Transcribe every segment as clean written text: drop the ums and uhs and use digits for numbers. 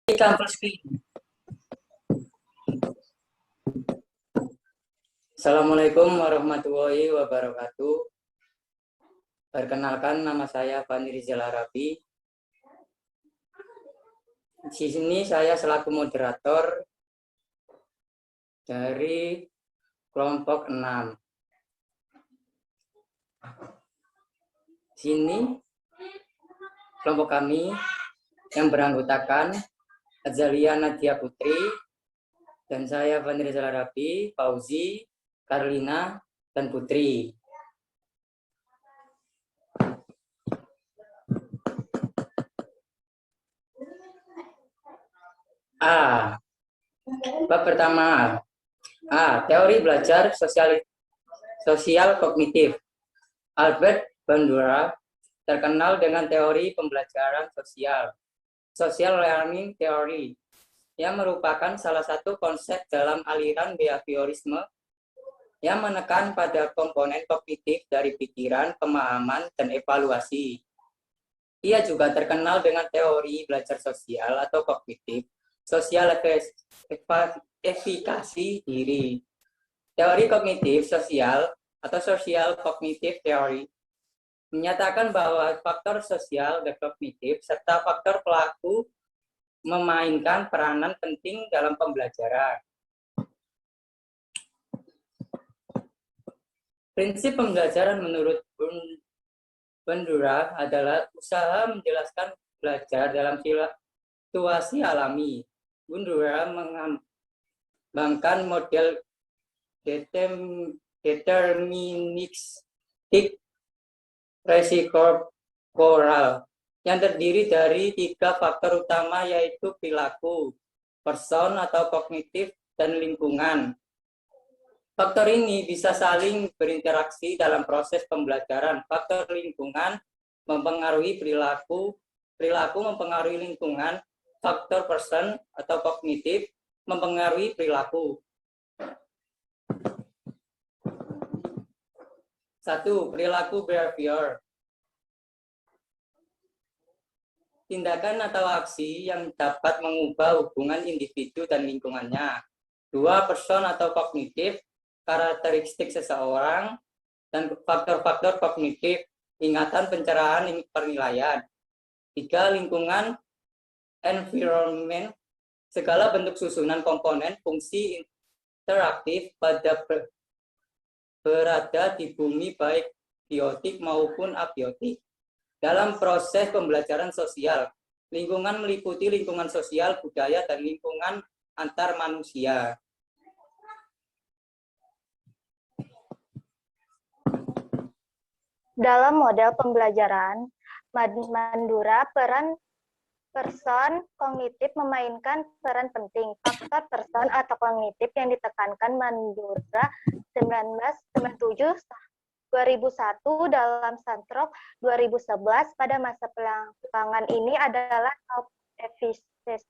Assalamualaikum warahmatullahi wabarakatuh. Perkenalkan, nama saya Fani Rizal Arabi. Di sini saya selaku moderator dari kelompok 6. Di sini kelompok kami yang beranggotakan Azalia Nadia Putri dan saya Fani Rizal Arabi, Fauzi, Karlina, dan Putri. Bab pertama. Teori belajar sosial kognitif. Albert Bandura terkenal dengan teori pembelajaran sosial, social learning theory, yang merupakan salah satu konsep dalam aliran behaviorisme yang menekan pada komponen kognitif dari pikiran, pemahaman, dan evaluasi. Ia juga terkenal dengan teori belajar sosial atau kognitif, sosial efikasi diri. Teori kognitif sosial atau social cognitive theory menyatakan bahwa faktor sosial dan kognitif serta faktor pelaku memainkan peranan penting dalam pembelajaran. Prinsip pembelajaran menurut Bandura adalah usaha menjelaskan belajar dalam situasi alami. Bandura mengembangkan model deterministik resiprocal yang terdiri dari 3 faktor utama, yaitu perilaku, person atau kognitif, dan lingkungan. Faktor ini bisa saling berinteraksi dalam proses pembelajaran. Faktor lingkungan mempengaruhi perilaku, perilaku mempengaruhi lingkungan, faktor person atau kognitif mempengaruhi perilaku. 1. Perilaku behavior. Tindakan atau aksi yang dapat mengubah hubungan individu dan lingkungannya. 2. Person atau kognitif, karakteristik seseorang, dan faktor-faktor kognitif, ingatan, pencerahan, penilaian. 3. Lingkungan, environment, segala bentuk susunan komponen fungsi interaktif pada berada di bumi, baik biotik maupun abiotik. Dalam proses pembelajaran sosial, lingkungan meliputi lingkungan sosial, budaya, dan lingkungan antar manusia. Dalam model pembelajaran Bandura, peran person kognitif memainkan peran penting. Faktor person atau kognitif yang ditekankan Bandura 1997-2001 dalam Santrok 2011 pada masa belakangan ini adalah self-efficacy,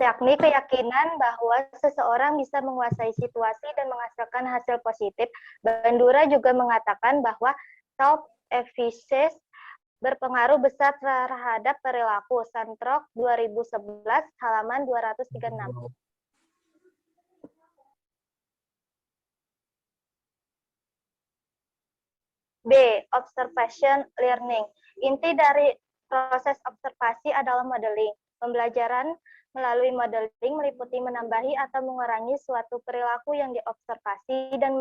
yakni keyakinan bahwa seseorang bisa menguasai situasi dan menghasilkan hasil positif. Bandura juga mengatakan bahwa self-efficacy berpengaruh besar terhadap perilaku. Santrok 2011 halaman 236. B. Observation learning. Inti dari proses observasi adalah modeling. Pembelajaran melalui modeling meliputi menambahi atau mengurangi suatu perilaku yang diobservasi dan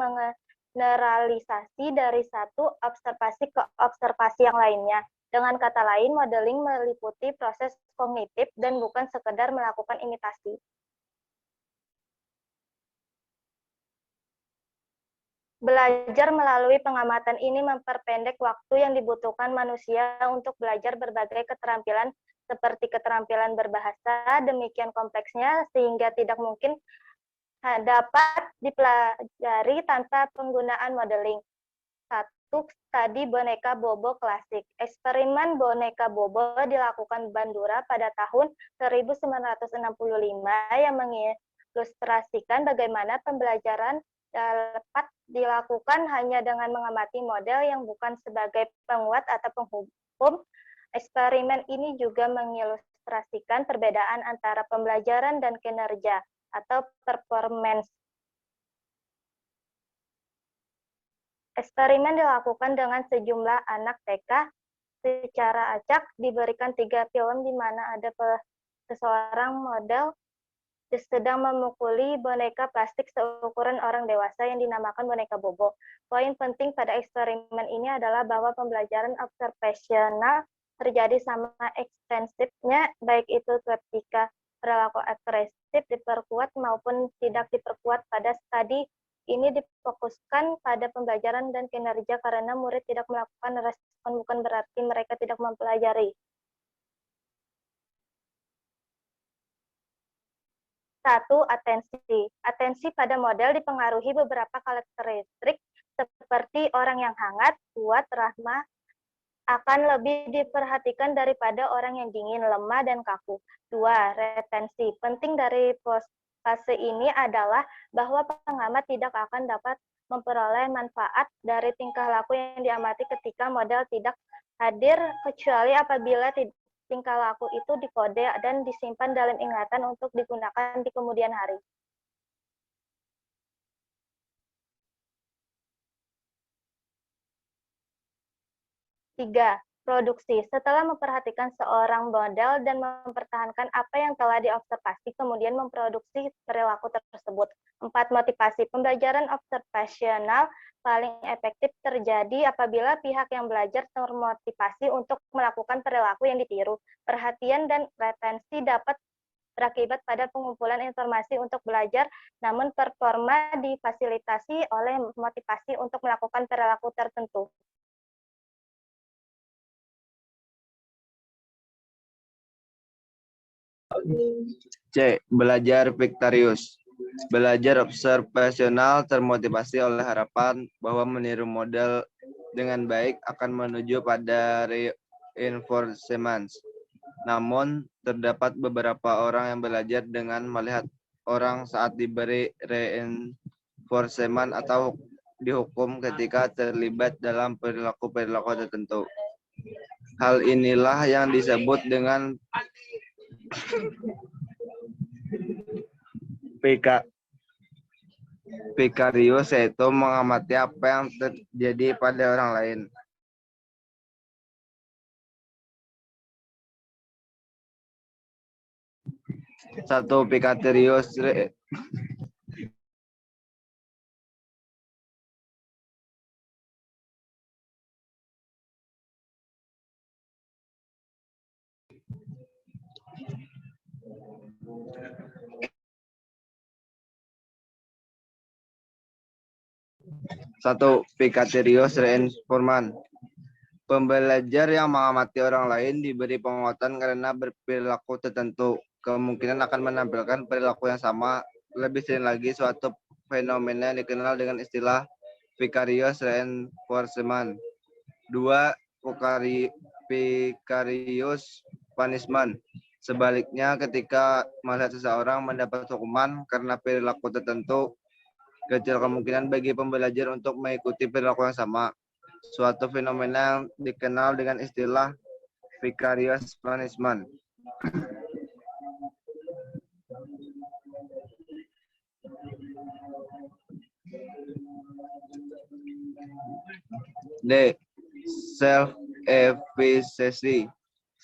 generalisasi dari satu observasi ke observasi yang lainnya. Dengan kata lain, modeling meliputi proses kognitif dan bukan sekedar melakukan imitasi. Belajar melalui pengamatan ini memperpendek waktu yang dibutuhkan manusia untuk belajar berbagai keterampilan seperti keterampilan berbahasa, demikian kompleksnya sehingga tidak mungkin dapat dipelajari tanpa penggunaan modeling. 1. Studi boneka Bobo klasik. Eksperimen boneka Bobo dilakukan Bandura pada tahun 1965 yang mengilustrasikan bagaimana pembelajaran dapat dilakukan hanya dengan mengamati model yang bukan sebagai penguat atau penghukum. Eksperimen ini juga mengilustrasikan mengilustrasikan perbedaan antara pembelajaran dan kinerja atau performance. Eksperimen dilakukan dengan sejumlah anak TK. Secara acak diberikan 3 film di mana ada seseorang model sedang memukuli boneka plastik seukuran orang dewasa yang dinamakan boneka Bobo. Poin penting pada eksperimen ini adalah bahwa pembelajaran observasional terjadi sama ekstensifnya, baik itu ketika perilaku agresif diperkuat maupun tidak diperkuat. Pada studi ini difokuskan pada pembelajaran dan kinerja karena murid tidak melakukan respon bukan berarti mereka tidak mempelajari. 1. Atensi. Atensi pada model dipengaruhi beberapa karakteristik seperti orang yang hangat, kuat, ramah, akan lebih diperhatikan daripada orang yang dingin, lemah, dan kaku. 2. Retensi. Penting dari fase ini adalah bahwa pengamat tidak akan dapat memperoleh manfaat dari tingkah laku yang diamati ketika model tidak hadir, kecuali apabila tingkah laku itu dikode dan disimpan dalam ingatan untuk digunakan di kemudian hari. Tiga, produksi. Setelah memperhatikan seorang model dan mempertahankan apa yang telah diobservasi, kemudian memproduksi perilaku tersebut. 4. Motivasi. Pembelajaran observasional paling efektif terjadi apabila pihak yang belajar termotivasi untuk melakukan perilaku yang ditiru. Perhatian dan retensi dapat berakibat pada pengumpulan informasi untuk belajar, namun performa difasilitasi oleh motivasi untuk melakukan perilaku tertentu. C. Belajar Victorious. Belajar observasional termotivasi oleh harapan bahwa meniru model dengan baik akan menuju pada reinforcement. Namun, terdapat beberapa orang yang belajar dengan melihat orang saat diberi reinforcement atau dihukum ketika terlibat dalam perilaku-perilaku tertentu. Hal inilah yang disebut dengan vicarious, yaitu mengamati apa yang terjadi pada orang lain. Satu, vicarious reinforcement. Pembelajar yang mengamati orang lain diberi penguatan karena berperilaku tertentu, kemungkinan akan menampilkan perilaku yang sama. Lebih sering lagi, suatu fenomena yang dikenal dengan istilah vicarious reinforcement. 2. Vicarious punishment. Sebaliknya, ketika melihat seseorang mendapat hukuman karena perilaku tertentu, kecil kemungkinan bagi pembelajar untuk mengikuti perilaku yang sama. Suatu fenomena yang dikenal dengan istilah vicarious punishment. D. Self-efficacy.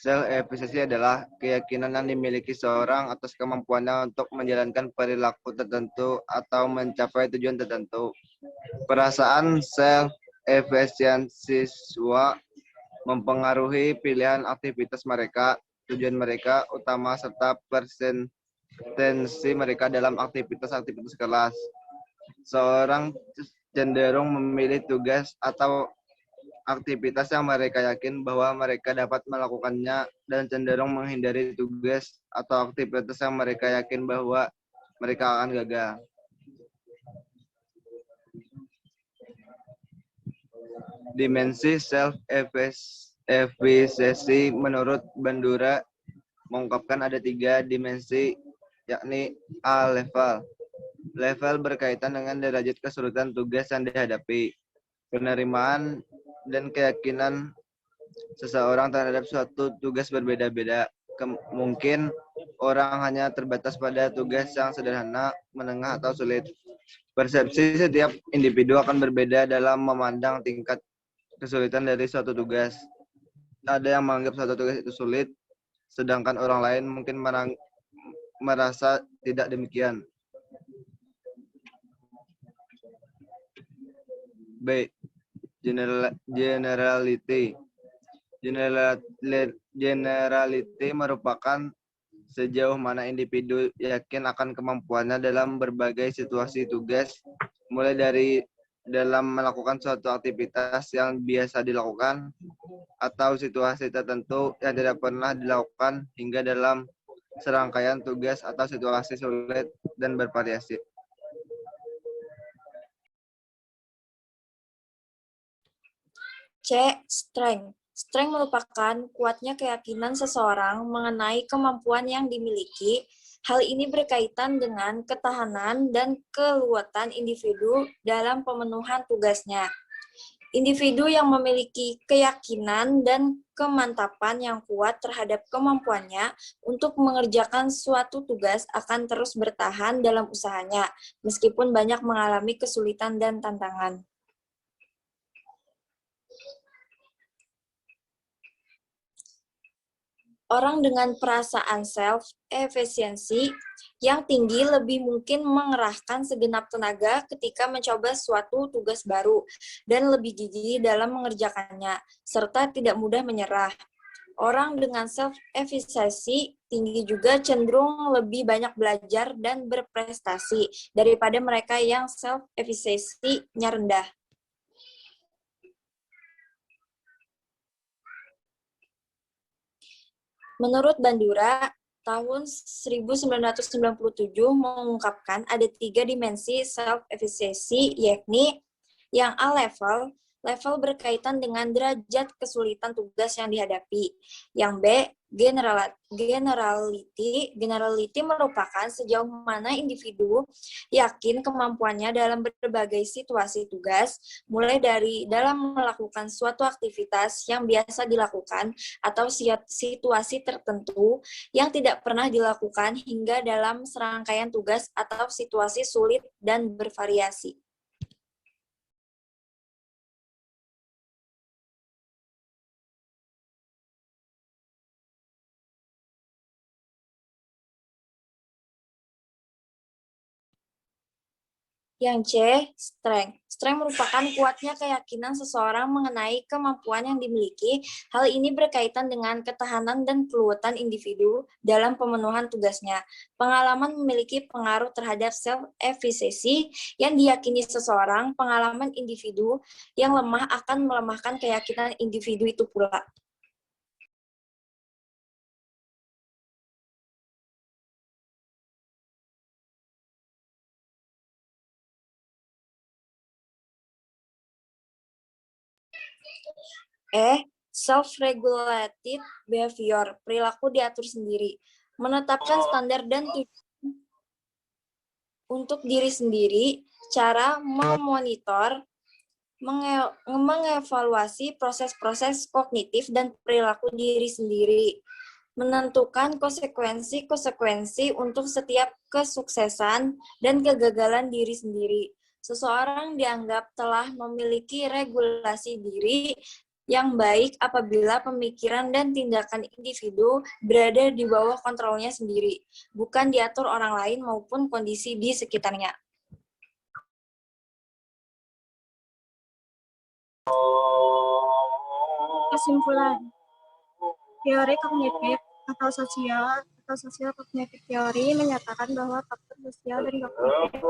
Self-efficacy adalah keyakinan yang dimiliki seorang atas kemampuannya untuk menjalankan perilaku tertentu atau mencapai tujuan tertentu. Perasaan self-efficacy siswa mempengaruhi pilihan aktivitas mereka, tujuan mereka utama, serta persentensi mereka dalam aktivitas-aktivitas kelas. Seorang cenderung memilih tugas atau aktivitas yang mereka yakin bahwa mereka dapat melakukannya dan cenderung menghindari tugas atau aktivitas yang mereka yakin bahwa mereka akan gagal. Dimensi self-efficacy menurut Bandura mengungkapkan ada 3 dimensi, yakni A. Level. Level berkaitan dengan derajat kesulitan tugas yang dihadapi, penerimaan dan keyakinan seseorang terhadap suatu tugas berbeda-beda. Mungkin orang hanya terbatas pada tugas yang sederhana, menengah, atau sulit. Persepsi setiap individu akan berbeda dalam memandang tingkat kesulitan dari suatu tugas. Ada yang menganggap suatu tugas itu sulit, sedangkan orang lain mungkin merasa tidak demikian. B. Generality. Generality merupakan sejauh mana individu yakin akan kemampuannya dalam berbagai situasi tugas, mulai dari dalam melakukan suatu aktivitas yang biasa dilakukan, atau situasi tertentu yang tidak pernah dilakukan, hingga dalam serangkaian tugas atau situasi sulit dan bervariasi. C. Strength. Strength merupakan kuatnya keyakinan seseorang mengenai kemampuan yang dimiliki. Hal ini berkaitan dengan ketahanan dan kekuatan individu dalam pemenuhan tugasnya. Individu yang memiliki keyakinan dan kemantapan yang kuat terhadap kemampuannya untuk mengerjakan suatu tugas akan terus bertahan dalam usahanya, meskipun banyak mengalami kesulitan dan tantangan. Orang dengan perasaan self-efficiency yang tinggi lebih mungkin mengerahkan segenap tenaga ketika mencoba suatu tugas baru dan lebih gigih dalam mengerjakannya, serta tidak mudah menyerah. Orang dengan self-efficiency tinggi juga cenderung lebih banyak belajar dan berprestasi daripada mereka yang self-efficiency-nya rendah. Menurut Bandura, tahun 1997 mengungkapkan ada 3 dimensi self-efficiency, yakni yang A level berkaitan dengan derajat kesulitan tugas yang dihadapi. Yang B, generality merupakan sejauh mana individu yakin kemampuannya dalam berbagai situasi tugas, mulai dari dalam melakukan suatu aktivitas yang biasa dilakukan atau situasi tertentu yang tidak pernah dilakukan hingga dalam serangkaian tugas atau situasi sulit dan bervariasi. Yang C, strength. Strength merupakan kuatnya keyakinan seseorang mengenai kemampuan yang dimiliki. Hal ini berkaitan dengan ketahanan dan kekuatan individu dalam pemenuhan tugasnya. Pengalaman memiliki pengaruh terhadap self-efficacy yang diyakini seseorang. Pengalaman individu yang lemah akan melemahkan keyakinan individu itu pula. Self-regulated behavior, perilaku diatur sendiri, menetapkan standar dan tujuan untuk diri sendiri, cara memonitor, mengevaluasi proses-proses kognitif dan perilaku diri sendiri, menentukan konsekuensi untuk setiap kesuksesan dan kegagalan diri sendiri. Seseorang dianggap telah memiliki regulasi diri yang baik apabila pemikiran dan tindakan individu berada di bawah kontrolnya sendiri, bukan diatur orang lain maupun kondisi di sekitarnya. Kesimpulan, teori kognitif atau sosial kognitif teori menyatakan bahwa faktor sosial dan kognitif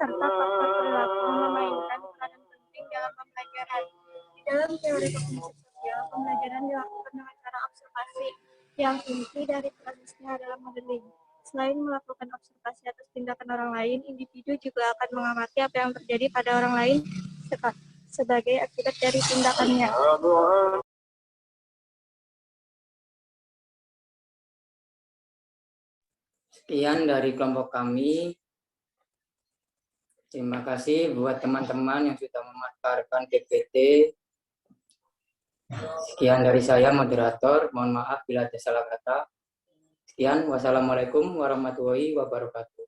serta faktor perilaku memainkan peranan penting dalam pembelajaran. Di dalam teori kognitif sosial, pembelajaran dilakukan dengan cara observasi yang inti dari prosesnya adalah modeling. Selain melakukan observasi atas tindakan orang lain, individu juga akan mengamati apa yang terjadi pada orang lain sebagai akibat dari tindakannya. Sekian dari kelompok kami. Terima kasih buat teman-teman yang sudah memanfaatkan PPT. Sekian dari saya, moderator. Mohon maaf bila ada salah kata. Sekian, wassalamualaikum warahmatullahi wabarakatuh.